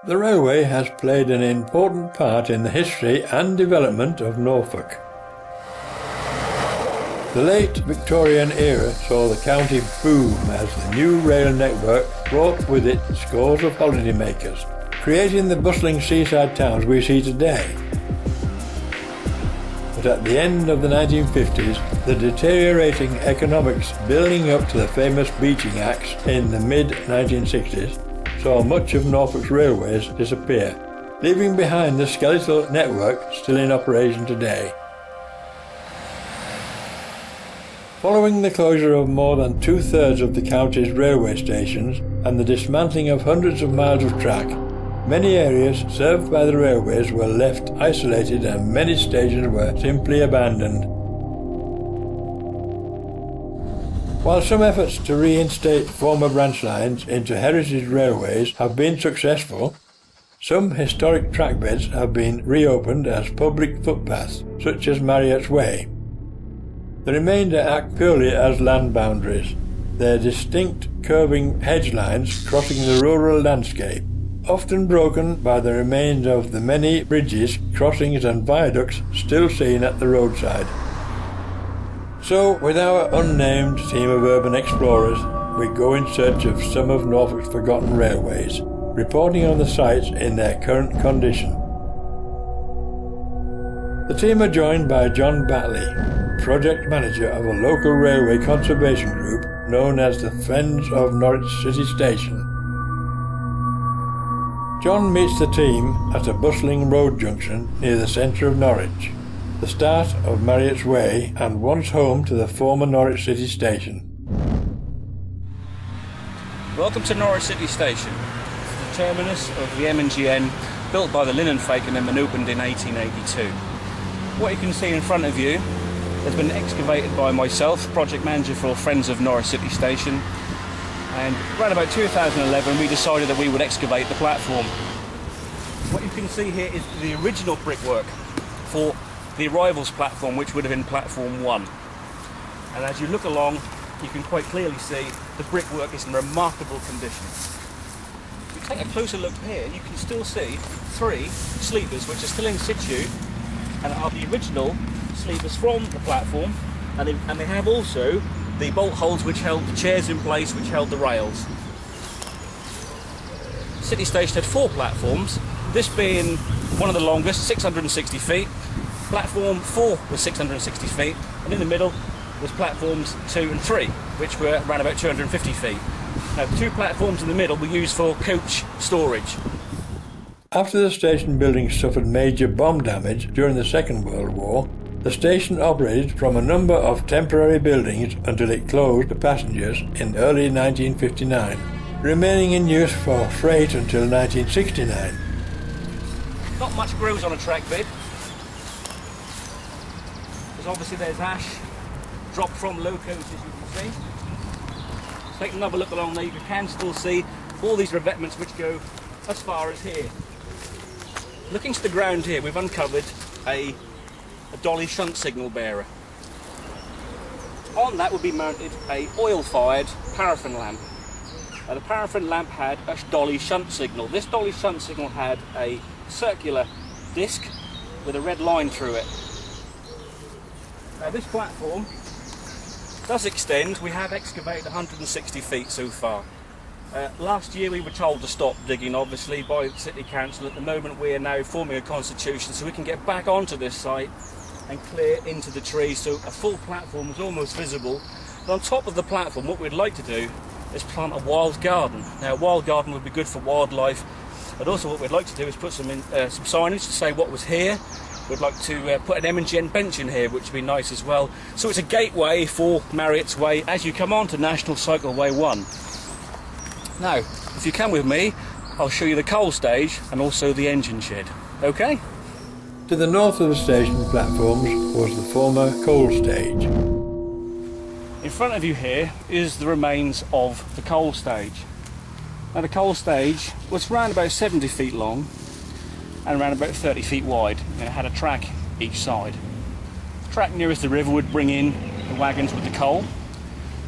The railway has played an important part in the history and development of Norfolk. The late Victorian era saw the county boom as the new rail network brought with it scores of holidaymakers, creating the bustling seaside towns we see today. But at the end of the 1950s, the deteriorating economics building up to the famous Beeching Acts in the mid-1960s saw much of Norfolk's railways disappear, leaving behind the skeletal network still in operation today. Following the closure of more than two-thirds of the county's railway stations and the dismantling of hundreds of miles of track, many areas served by the railways were left isolated and many stations were simply abandoned. While some efforts to reinstate former branch lines into heritage railways have been successful, some historic track beds have been reopened as public footpaths, such as Marriott's Way. The remainder act purely as land boundaries, their distinct curving hedge lines crossing the rural landscape, often broken by the remains of the many bridges, crossings and viaducts still seen at the roadside. So, with our unnamed team of urban explorers, we go in search of some of Norfolk's forgotten railways, reporting on the sites in their current condition. The team are joined by John Batley, project manager of a local railway conservation group known as the Friends of Norwich City Station. John meets the team at a bustling road junction near the centre of Norwich, the start of Marriott's Way and once home to the former Norwich City Station. Welcome to Norwich City Station. It's the terminus of the M&GN, built by the linen fakemen and opened in 1882. What you can see in front of you has been excavated by myself, project manager for Friends of Norwich City Station, and around about 2011 we decided that we would excavate the platform. What you can see here is the original brickwork for the arrivals platform, which would have been platform 1. And as you look along, you can quite clearly see the brickwork is in remarkable condition. If you take a closer look here, you can still see 3 sleepers which are still in situ and are the original sleepers from the platform, and they have also the bolt holes which held the chairs in place, which held the rails. City Station had 4 platforms, this being one of the longest, 660 feet. Platform 4 was 660 feet, and in the middle was platforms 2 and 3, which were around about 250 feet. Now, the 2 platforms in the middle were used for coach storage. After the station building suffered major bomb damage during the Second World War, the station operated from a number of temporary buildings until it closed to passengers in early 1959, remaining in use for freight until 1969. Not much grows on a track bed, because obviously there's ash dropped from locos, as you can see. Take another look along there, you can still see all these revetments which go as far as here. Looking to the ground here, we've uncovered a dolly shunt signal bearer. On that would be mounted a oil-fired paraffin lamp. Now, the paraffin lamp had a dolly shunt signal. This dolly shunt signal had a circular disc with a red line through it. Now, this platform does extend. We have excavated 160 feet so far. Last year we were told to stop digging, obviously, by the City Council. At the moment we are now forming a constitution so we can get back onto this site and clear into the trees, so a full platform is almost visible. But on top of the platform, what we'd like to do is plant a wild garden. Now, a wild garden would be good for wildlife, but also what we'd like to do is put some signage to say what was here. We'd like to put an M&GN bench in here, which would be nice as well. So it's a gateway for Marriott's Way as you come on to National Cycleway 1. Now, if you come with me, I'll show you the coal stage and also the engine shed. Okay? To the north of the station platforms was the former coal stage. In front of you here is the remains of the coal stage. Now, the coal stage was around about 70 feet long and around about 30 feet wide, and it had a track each side. The track nearest the river would bring in the wagons with the coal.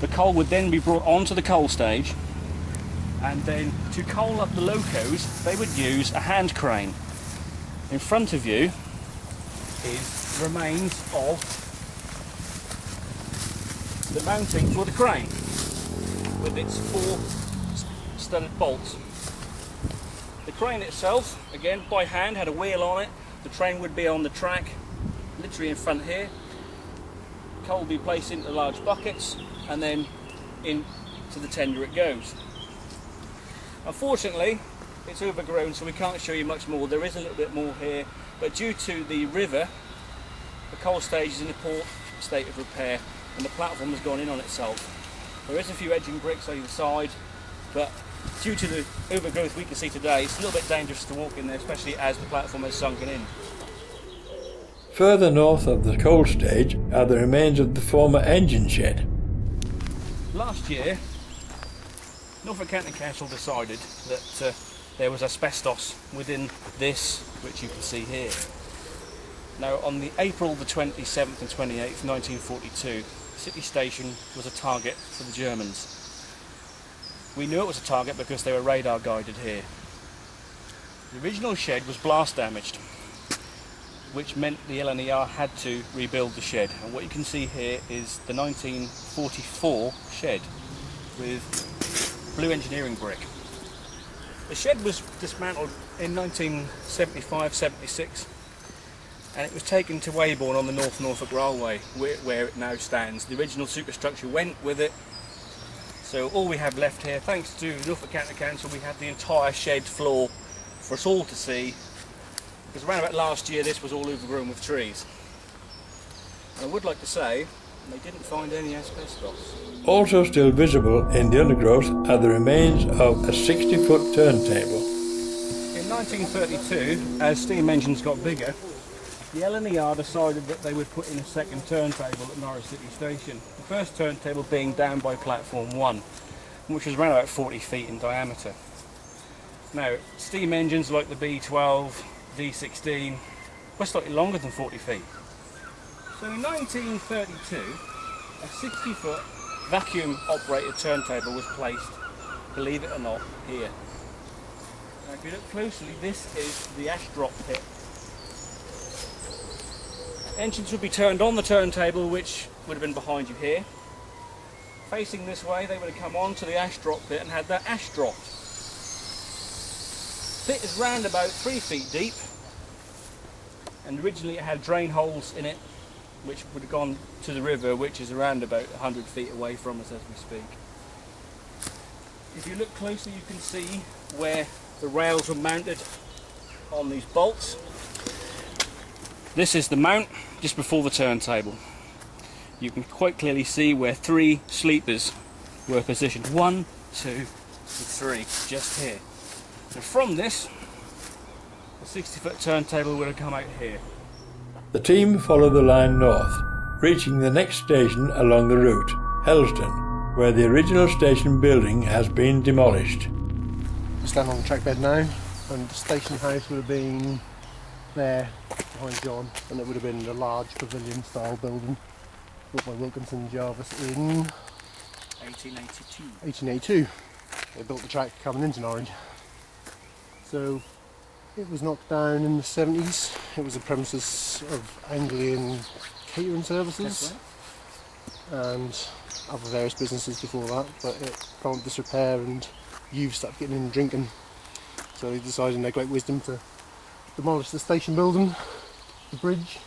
The coal would then be brought onto the coal stage, And then to coal up the locos, they would use a hand crane. In front of you is remains of the mounting for the crane with its 4 studded bolts. The crane itself, again by hand, had a wheel on it. The train would be on the track, literally in front here. Coal would be placed into large buckets and then into the tender it goes. Unfortunately, it's overgrown, so we can't show you much more. There is a little bit more here, but due to the river, the coal stage is in a poor state of repair and the platform has gone in on itself. There is a few edging bricks either side, but due to the overgrowth we can see today, it's a little bit dangerous to walk in there, especially as the platform has sunken in. Further north of the coal stage are the remains of the former engine shed. Last year, Norfolk County Council decided that there was asbestos within this, which you can see here. Now, on the April the 27th and 28th, 1942, City Station was a target for the Germans. We knew it was a target because they were radar guided here. The original shed was blast damaged, which meant the LNER had to rebuild the shed. And what you can see here is the 1944 shed with blue engineering brick. The shed was dismantled in 1975-76 and it was taken to Weybourne on the North Norfolk Railway where it now stands. The original superstructure went with it, so all we have left here, thanks to Norfolk County Council, we had the entire shed floor for us all to see, because around about last year this was all overgrown with trees. And I would like to say they didn't find any asbestos. Also still visible in the undergrowth are the remains of a 60-foot turntable. In 1932, as steam engines got bigger, the LNER decided that they would put in a second turntable at Norwich City Station. The first turntable being down by platform 1, which was around about 40 feet in diameter. Now, steam engines like the B12, D16 were slightly longer than 40 feet. So in 1932, a 60-foot vacuum-operated turntable was placed, believe it or not, here. Now if you look closely, this is the ash drop pit. Engines would be turned on the turntable, which would have been behind you here. Facing this way, they would have come on to the ash drop pit and had their ash dropped. The pit is round about 3 feet deep, and originally it had drain holes in it which would have gone to the river, which is around about 100 feet away from us as we speak. If you look closely, you can see where the rails were mounted on these bolts. This is the mount just before the turntable. You can quite clearly see where 3 sleepers were positioned. 1, 2, and 3, just here. So from this, the 60-foot turntable would have come out here. The team followed the line north, reaching the next station along the route, Hellesdon, where the original station building has been demolished. We stand on the track bed now, and the station house would have been there behind John, and it would have been a large pavilion style building built by Wilkinson Jarvis in 1882. They built the track coming into Norwich. So it was knocked down in the 70s. It was the premises of Anglian catering services and other various businesses before that, but it fell into disrepair and youths started getting in and drinking. So they decided in their great wisdom to demolish the station building, the bridge,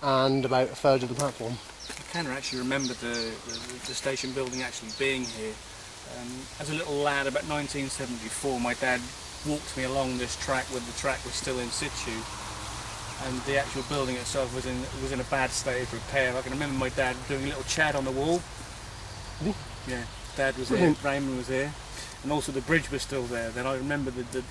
and about a third of the platform. I can actually remember the station building actually being here. As a little lad, about 1974, my dad walked me along this track when the track was still in situ, and the actual building itself was in a bad state of repair. I can remember my dad doing a little chat on the wall. Yeah, Dad was here, Raymond was here, and also the bridge was still there. Then I remember the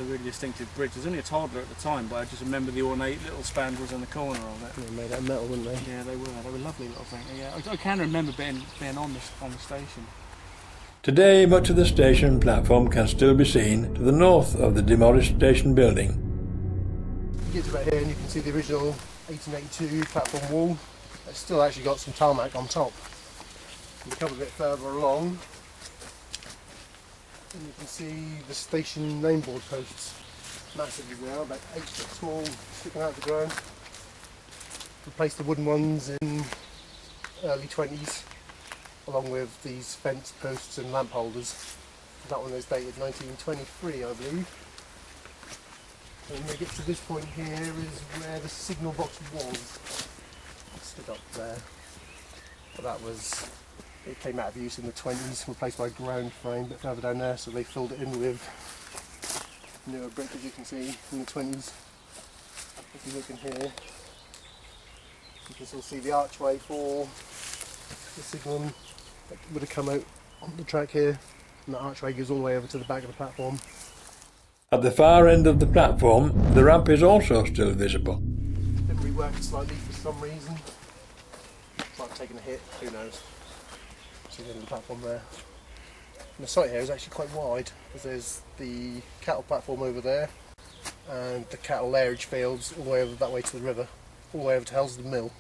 really distinctive bridge. I was only a toddler at the time, but I just remember the ornate little spandrels in the corner of it. They were made out of metal, weren't they? Yeah, they were lovely little things. Yeah, I can remember being on the station. Today, much of the station platform can still be seen to the north of the demolished station building. You get to about here and you can see the original 1882 platform wall. It's still actually got some tarmac on top. You come a bit further along And you can see the station nameboard posts, massive as they are, about 8 foot tall, sticking out of the ground. Replaced the wooden ones in early 20s, along with these fence posts and lamp holders. That one is dated 1923, I believe. And when we get to this point here is where the signal box was. Stood up there. But that was, it came out of use in the 20s, replaced by a ground frame a bit further down there, so they filled it in with newer brick, as you can see, in the 20s. If you look in here, you can still see the archway for the signal that would have come out on the track here, and the archway goes all the way over to the back of the platform. At the far end of the platform, the ramp is also still visible. Been reworked slightly for some reason. It's like taking a hit, who knows. See the end of the platform there. And the site here is actually quite wide, because there's the cattle platform over there, and the cattle lairage fields all the way over that way to the river, all the way over to Hellesdon Mill.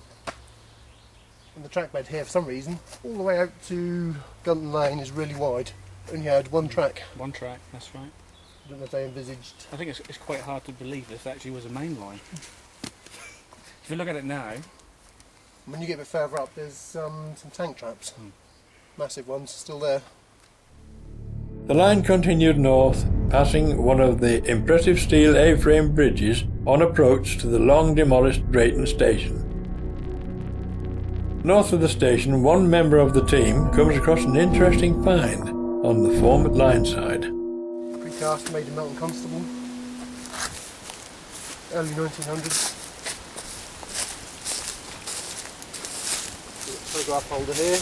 And the track bed here, for some reason, all the way out to Gunton Lane is really wide. Only had one track. One track, that's right. I don't know if they envisaged. I think it's quite hard to believe this actually was a main line. If you look at it now, When you get a bit further up, there's some tank traps. Massive ones, still there. The line continued north, passing one of the impressive steel A-frame bridges on approach to the long demolished Drayton station. North of the station, one member of the team comes across an interesting find on the former line side. Precast made in Melton Constable, early 1900s. Photograph holder here,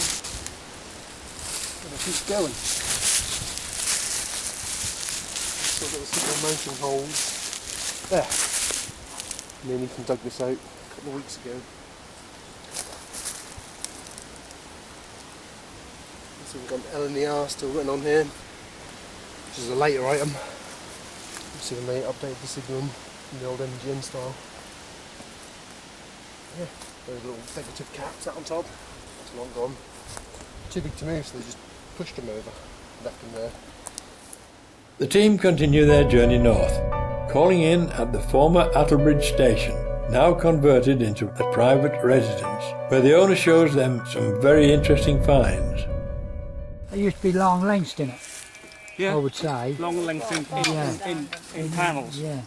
and it keeps going. Still got the signal mounting holes there. Me and Ethan dug this out a couple of weeks ago. So we've got an L in the R still written on here, which is a later item. You see when they updated the signal in the old M&GN style. Yeah, those little decorative caps out on top. That's long gone. Too big to move, so they just pushed them over, left them there. The team continue their journey north, calling in at the former Attlebridge station, now converted into a private residence, where the owner shows them some very interesting finds. There used to be long lengths in it, yeah, I would say. long length in panels. Yeah.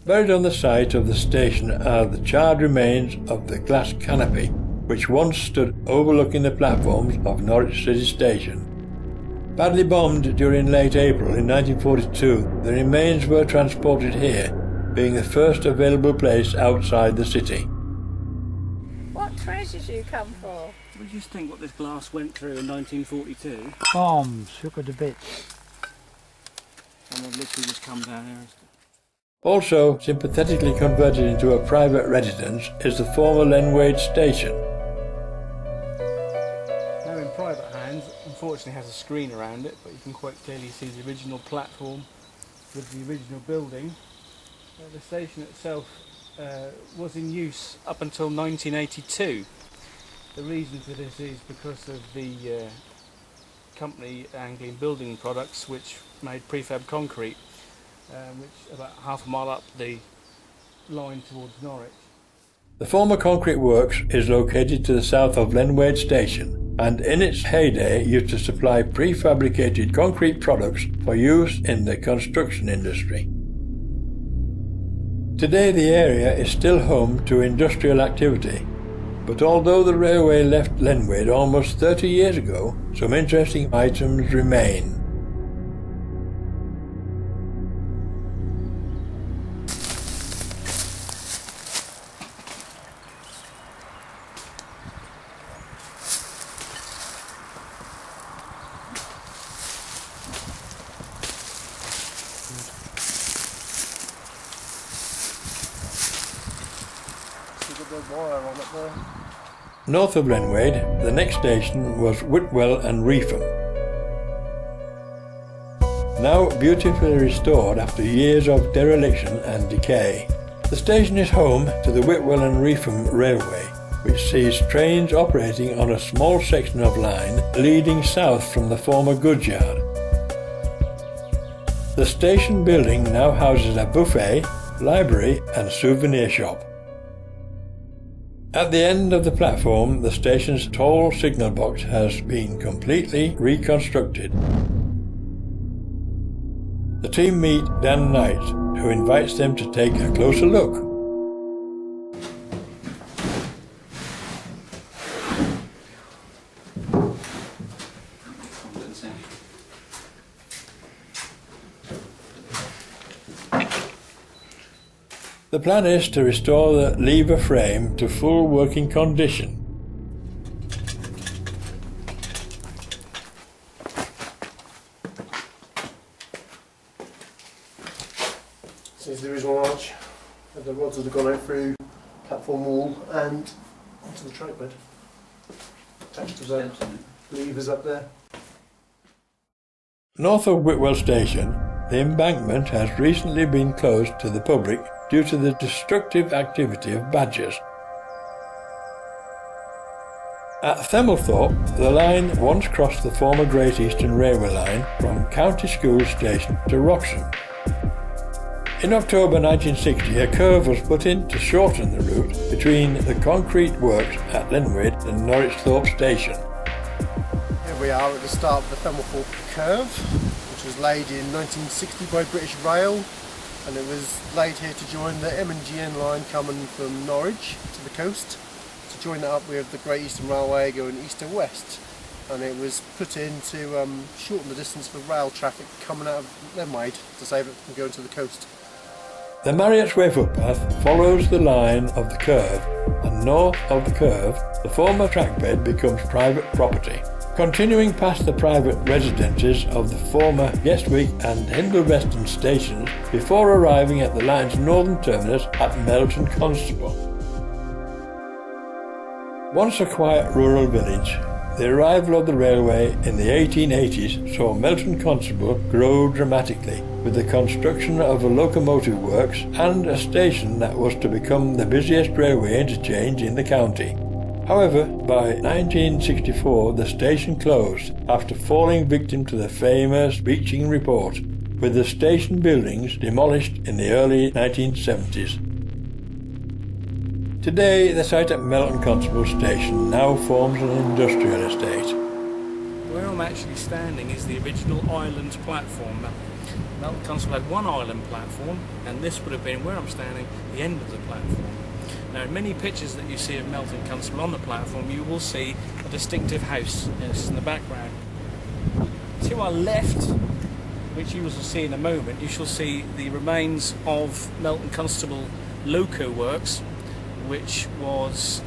Buried on the site of the station are the charred remains of the glass canopy, which once stood overlooking the platforms of Norwich City Station. Badly bombed during late April in 1942, the remains were transported here, being the first available place outside the city. What treasures you come for? What do you just think what this glass went through in 1942? Bombs, look at the bits. And they've literally just come down here. Also sympathetically converted into a private residence is the former Lenwade station. Now in private hands, unfortunately has a screen around it, but you can quite clearly see the original platform with the original building. The station itself was in use up until 1982. The reason for this is because of the company M&GN Building Products, which made prefab concrete, which about half a mile up the line towards Norwich. The former concrete works is located to the south of Lenwade station, and in its heyday used to supply prefabricated concrete products for use in the construction industry. Today the area is still home to industrial activity, but although the railway left Lenwade almost 30 years ago, some interesting items remain. Wire on it there. North of Lenwade, the next station was Whitwell and Reefham. Now beautifully restored after years of dereliction and decay. The station is home to the Whitwell and Reefham Railway, which sees trains operating on a small section of line leading south from the former goods yard. The station building now houses a buffet, library and souvenir shop. At the end of the platform, the station's tall signal box has been completely reconstructed. The team meet Dan Knight, who invites them to take a closer look. The plan is to restore the lever frame to full working condition. This is the original arch, and the rods have gone out through platform wall and onto the track bed. Attached to the levers up there. North of Whitwell station, the embankment has recently been closed to the public due to the destructive activity of badgers. At Themmelthorpe, the line once crossed the former Great Eastern Railway line from County School Station to Wroxham. In October 1960, a curve was put in to shorten the route between the concrete works at Lenwade and Norwich Station. Here we are at the start of the Themmelthorpe curve, which was laid in 1960 by British Rail, and it was laid here to join the M&GN line coming from Norwich to the coast, to join that up with the Great Eastern Railway going east to west, and it was put in to shorten the distance for rail traffic coming out of Lenwade to save it from going to the coast. The Marriott's Way footpath follows the line of the curve, and north of the curve, the former trackbed becomes private property, continuing past the private residences of the former Guestwick and Hindleston stations before arriving at the line's northern terminus at Melton Constable. Once a quiet rural village, the arrival of the railway in the 1880s saw Melton Constable grow dramatically with the construction of a locomotive works and a station that was to become the busiest railway interchange in the county. However, by 1964 the station closed after falling victim to the famous Beeching Report, with the station buildings demolished in the early 1970s. Today, the site at Melton Constable Station now forms an industrial estate. Where I'm actually standing is the original island platform. Melton Constable had one island platform, and this would have been, where I'm standing, the end of the platform. Now, in many pictures that you see of Melton Constable on the platform, you will see a distinctive house. This is in the background. To our left, which you will see in a moment, you shall see the remains of Melton Constable Loco Works, which was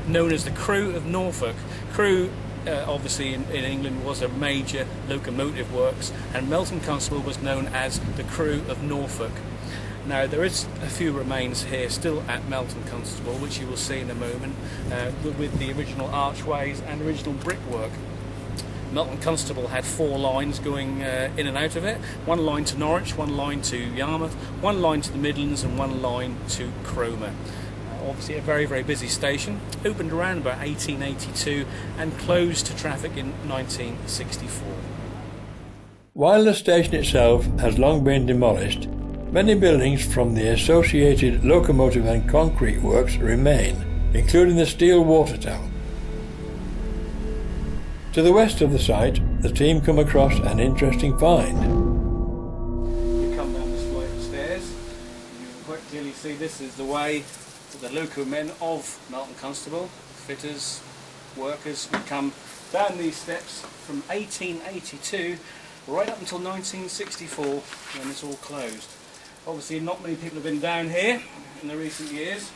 known as the Crewe of Norfolk. Crewe, obviously in England, was a major locomotive works, and Melton Constable was known as the Crewe of Norfolk. Now, there is a few remains here still at Melton Constable, which you will see in a moment, with the original archways and original brickwork. Melton Constable had 4 lines going in and out of it. 1 line to Norwich, 1 line to Yarmouth, 1 line to the Midlands, and 1 line to Cromer. Obviously a very, very busy station. Opened around about 1882 and closed to traffic in 1964. While the station itself has long been demolished, many buildings from the associated locomotive and concrete works remain, including the steel water tower. To the west of the site, the team come across an interesting find. You come down this flight of stairs, you can quite clearly see this is the way that the loco men of Melton Constable, fitters, workers, would come down these steps from 1882 right up until 1964, when it's all closed. Obviously not many people have been down here in the recent years.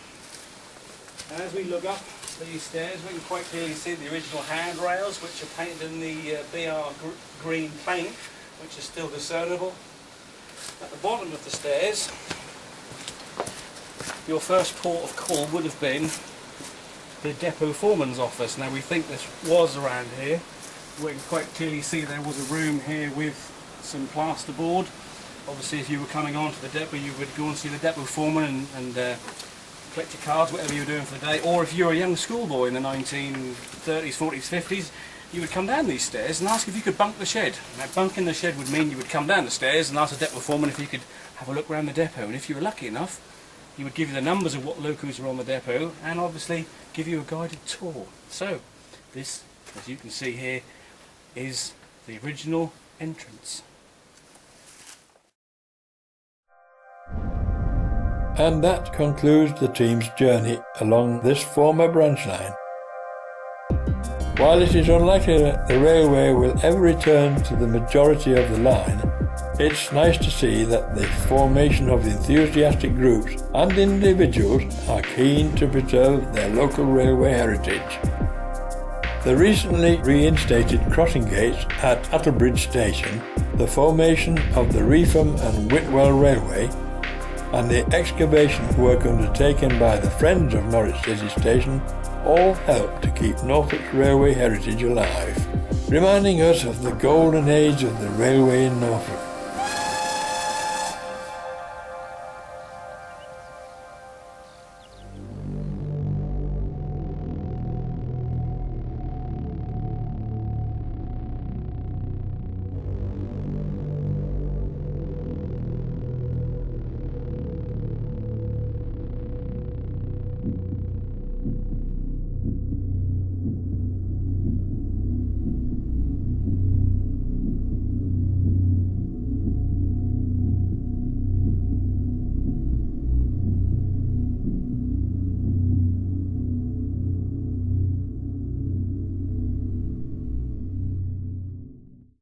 And as we look up these stairs, we can quite clearly see the original handrails, which are painted in the BR green paint, which is still discernible. At the bottom of the stairs, your first port of call would have been the depot foreman's office. Now, we think this was around here. We can quite clearly see there was a room here with some plasterboard. Obviously, if you were coming on to the depot, you would go and see the depot foreman and collect your cards, whatever you were doing for the day. Or if you were a young schoolboy in the 1930s, 40s, 50s, you would come down these stairs and ask if you could bunk the shed. Now, bunking the shed would mean you would come down the stairs and ask the depot foreman if you could have a look around the depot, and if you were lucky enough, he would give you the numbers of what locos were on the depot and obviously give you a guided tour. So, this, as you can see here, is the original entrance. And that concludes the team's journey along this former branch line. While it is unlikely that the railway will ever return to the majority of the line, it's nice to see that the formation of enthusiastic groups and individuals are keen to preserve their local railway heritage. The recently reinstated crossing gates at Attlebridge Station, the formation of the Reefham and Whitwell Railway, and the excavation work undertaken by the Friends of Norwich City Station all help to keep Norfolk's railway heritage alive, reminding us of the golden age of the railway in Norfolk.